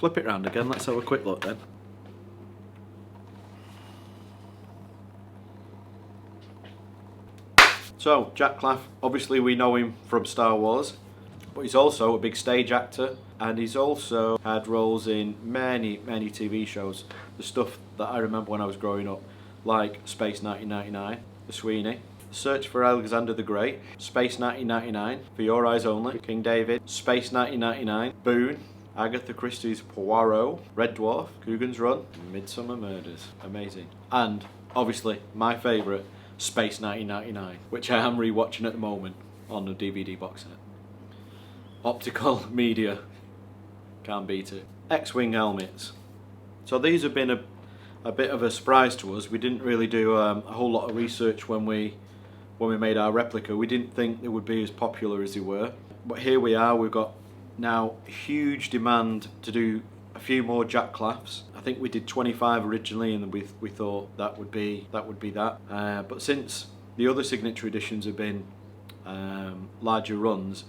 flip it round again. Let's have a quick look then. So, Jack Klaff, obviously we know him from Star Wars, but he's also a big stage actor, and he's also had roles in many TV shows. The stuff that I remember when I was growing up, like Space 1999, The Sweeney, Search for Alexander the Great, Space 1999, For Your Eyes Only, King David, Space 1999, Boone, Agatha Christie's Poirot, Red Dwarf, Coogan's Run, Midsummer Murders. Amazing. And, obviously, my favourite, Space 1999, which I am rewatching at the moment on the DVD box set. Optical media, can't beat it. X-Wing helmets. So these have been a bit of a surprise to us. We didn't really do a whole lot of research when we made our replica. We didn't think they would be as popular as they were. But here we are, we've got now huge demand to do a few more Jack Klaffs. I think we did 25 originally, and we thought that would be that. But since the other signature editions have been larger runs,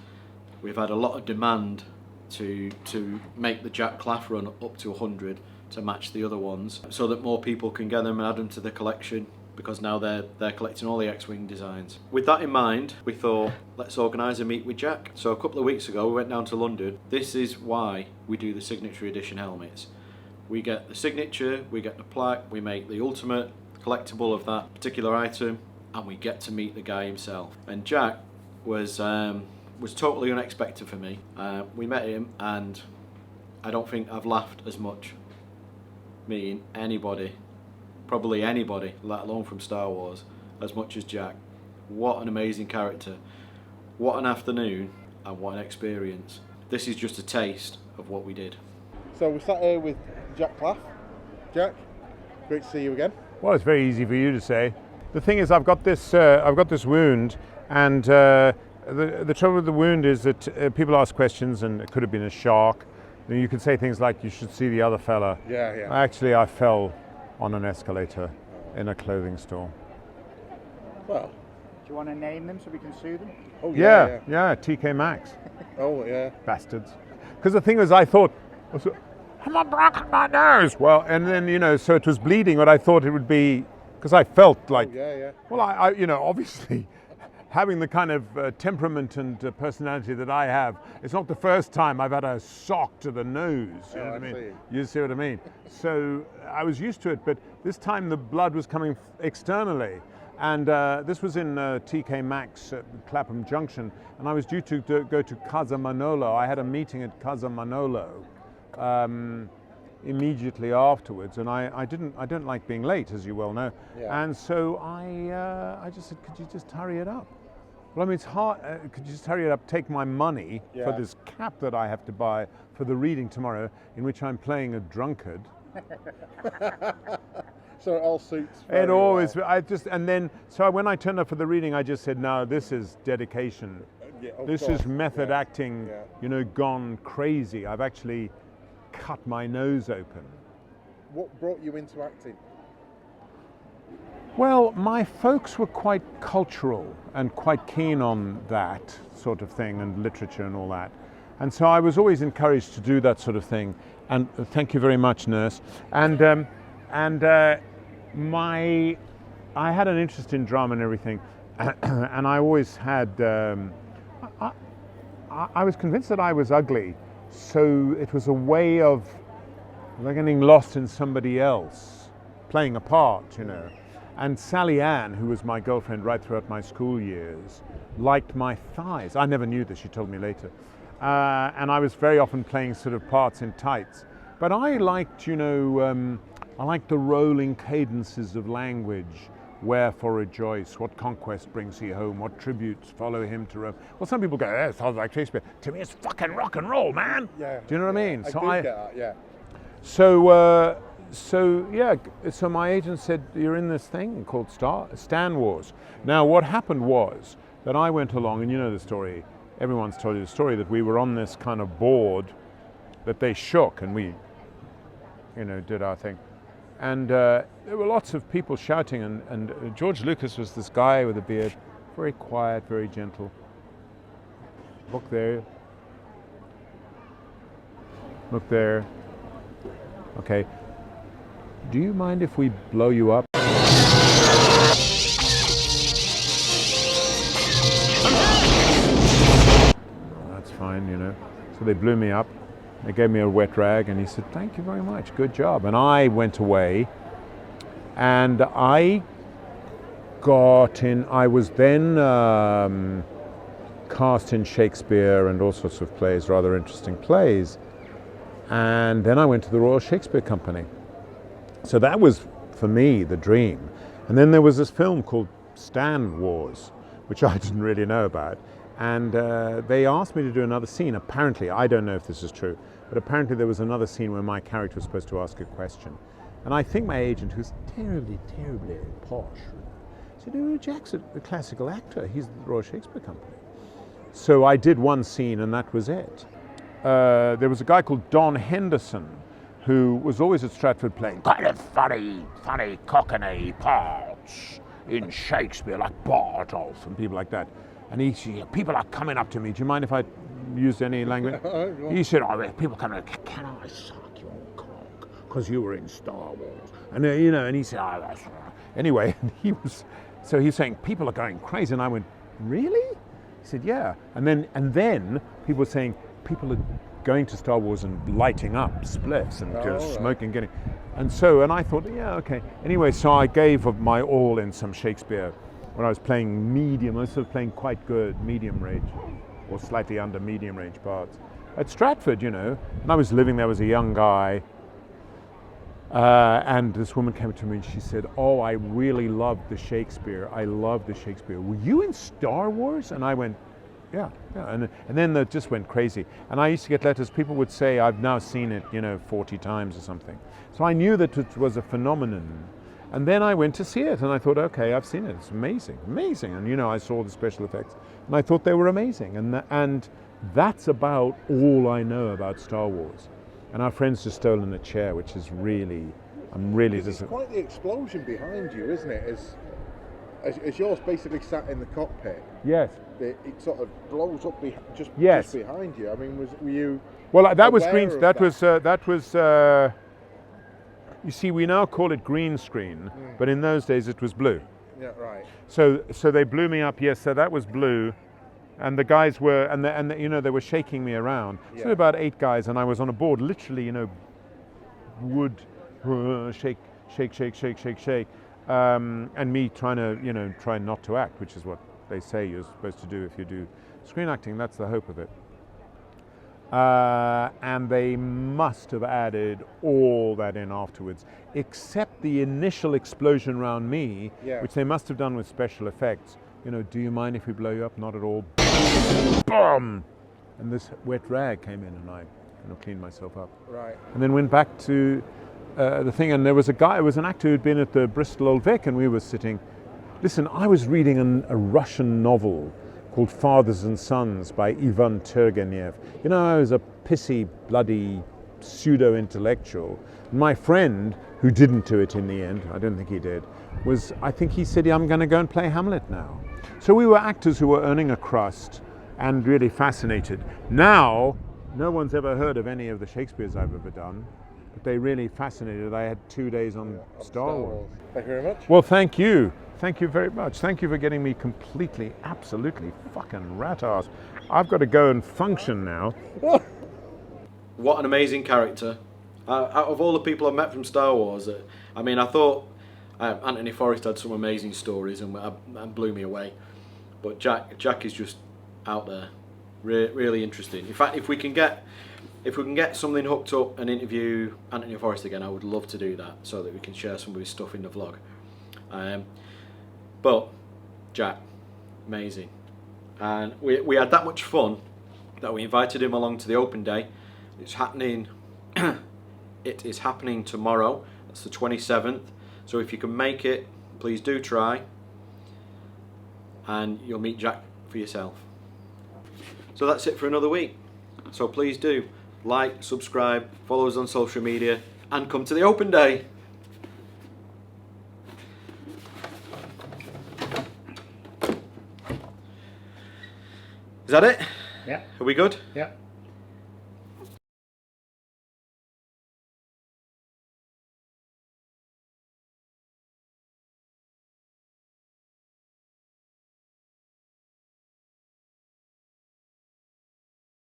we've had a lot of demand to make the Jack Klaff run up to 100 to match the other ones, so that more people can get them and add them to the collection, because now they're collecting all the X-Wing designs. With that in mind, we thought, let's organise a meet with Jack. So a couple of weeks ago we went down to London. This is why we do the signature edition helmets. We get the signature, we get the plaque, we make the ultimate collectible of that particular item, and we get to meet the guy himself. And Jack was totally unexpected for me. We met him, and I don't think I've laughed as much meeting anybody, probably anybody, let alone from Star Wars, as much as Jack. What an amazing character. What an afternoon, and what an experience. This is just a taste of what we did. So we sat here with Jack Klaff. Jack, great to see you again. Well, it's very easy for you to say. The thing is, I've got this wound, and the trouble with the wound is that people ask questions, and it could have been a shark. You could say things like, "You should see the other fella." Yeah. Actually, I fell on an escalator in a clothing store. Well, do you want to name them so we can sue them? oh Yeah, TK Maxx. Oh yeah. Bastards. Because the thing was, I thought, I'm broken my nose. Well, and then, so it was bleeding, but I thought it would be, because I felt like, well, I obviously, having the kind of temperament and personality that I have, it's not the first time I've had a sock to the nose. You know what I mean? You see what I mean? So I was used to it, but this time the blood was coming externally. And this was in TK Maxx at Clapham Junction, and I was due to go to Casa Manolo. I had a meeting at Casa Manolo immediately afterwards, and I don't like being late, as you well know. Yeah. And so I just said, could you just hurry it up? Well, I mean, it's hard. Could you just hurry it up, take my money for this cap that I have to buy for the reading tomorrow, in which I'm playing a drunkard. So it all suits. It always. Well. So when I turned up for the reading, I just said, no, this is dedication. This is method acting, gone crazy. I've actually cut my nose open. What brought you into acting? Well, my folks were quite cultural and quite keen on that sort of thing, and literature and all that. And so I was always encouraged to do that sort of thing. And thank you very much, nurse. And I had an interest in drama and everything, and I always had. I was convinced that I was ugly, so it was a way of getting lost in somebody else, playing a part, And Sally Ann, who was my girlfriend right throughout my school years, liked my thighs. I never knew this, she told me later. And I was very often playing sort of parts in tights. But I liked, I liked the rolling cadences of language. Wherefore rejoice, what conquest brings he home, what tributes follow him to Rome. Well, some people go, it sounds like Shakespeare. To me, it's fucking rock and roll, man. Yeah. Do you know what I mean? I do get that, yeah. So my agent said, you're in this thing called Stan Wars. Now, what happened was that I went along, and you know the story, everyone's told you the story, that we were on this kind of board that they shook, and we, did our thing. And there were lots of people shouting, and George Lucas was this guy with a beard, very quiet, very gentle. Look there. Look there. Okay, do you mind if we blow you up? That's fine, you know. So they blew me up. They gave me a wet rag, and he said, "Thank you very much, good job." And I went away, and I got in. I was then cast in Shakespeare and all sorts of plays, rather interesting plays. And then I went to the Royal Shakespeare Company. So that was, for me, the dream. And then there was this film called Stand Wars, which I didn't really know about. And they asked me to do another scene. Apparently, I don't know if this is true, but apparently there was another scene where my character was supposed to ask a question. And I think my agent, who's terribly, terribly posh, said, "Oh, Jack's a classical actor. He's at the Royal Shakespeare Company." So I did one scene, and that was it. There was a guy called Don Henderson, who was always at Stratford playing kind of funny cockney parts in Shakespeare, like Bardolph and people like that. And people are coming up to me. Do you mind if I use any language? He said, "Oh, people coming up, can I suck your cock? Because you were in Star Wars." And you know, and he said, "Oh, that's right." Anyway, he was saying people are going crazy, and I went, "Really?" He said, "Yeah." And then people were saying people are going to Star Wars and lighting up spliffs and just smoking, getting, and I thought, yeah, okay. Anyway, so I gave of my all in some Shakespeare when I was playing medium. I was sort of playing quite good medium range, or slightly under medium range parts at Stratford, you know. And I was living there as a young guy, and this woman came to me and she said, "Oh, I really loved the Shakespeare. I love the Shakespeare. Were you in Star Wars?" And I went, yeah. And then it just went crazy. And I used to get letters. People would say, "I've now seen it, 40 times or something." So I knew that it was a phenomenon. And then I went to see it, and I thought, okay, I've seen it. It's amazing. And I saw the special effects, and I thought they were amazing. And that's about all I know about Star Wars. And our friend's just stolen a chair, which is really, I'm really It's quite the explosion behind you, isn't it? As yours basically sat in the cockpit. Yes. It sort of blows up just behind you. I mean, were you? Well, that was aware green. of That was. You see, we now call it green screen, but in those days it was blue. Yeah, right. So they blew me up. Yes, so that was blue, and the guys were, they were shaking me around. Yeah. So about 8 guys, and I was on a board, literally, wood, shake, and me trying to, try not to act, which is what they say you're supposed to do if you do screen acting. That's the hope of it. And they must have added all that in afterwards, except the initial explosion around me, which they must have done with special effects. "Do you mind if we blow you up?" "Not at all." Boom! And this wet rag came in, and I cleaned myself up. Right. And then went back to the thing, and there was an actor who'd been at the Bristol Old Vic, and we were sitting. Listen, I was reading a Russian novel called Fathers and Sons by Ivan Turgenev. I was a pissy, bloody, pseudo-intellectual. My friend, who didn't do it in the end, I don't think he did, I think he said, "I'm going to go and play Hamlet now." So we were actors who were earning a crust and really fascinated. Now, no one's ever heard of any of the Shakespeares I've ever done, but they really fascinated. I had 2 days on Star Wars. Thank you very much. Well, thank you. Thank you very much. Thank you for getting me completely, absolutely fucking rat-ass. I've got to go and function now. What an amazing character. Out of all the people I've met from Star Wars, I thought Anthony Forrest had some amazing stories and blew me away. But Jack is just out there, really interesting. In fact, if we can get something hooked up and interview Anthony Forrest again, I would love to do that so that we can share some of his stuff in the vlog. But Jack, amazing, and we had that much fun that we invited him along to the open day. It's happening. It is happening tomorrow. That's the 27th. So if you can make it, please do try, and you'll meet Jack for yourself. So that's it for another week. So please do like, subscribe, follow us on social media, and come to the open day. Is that it? Yeah. Are we good? Yeah.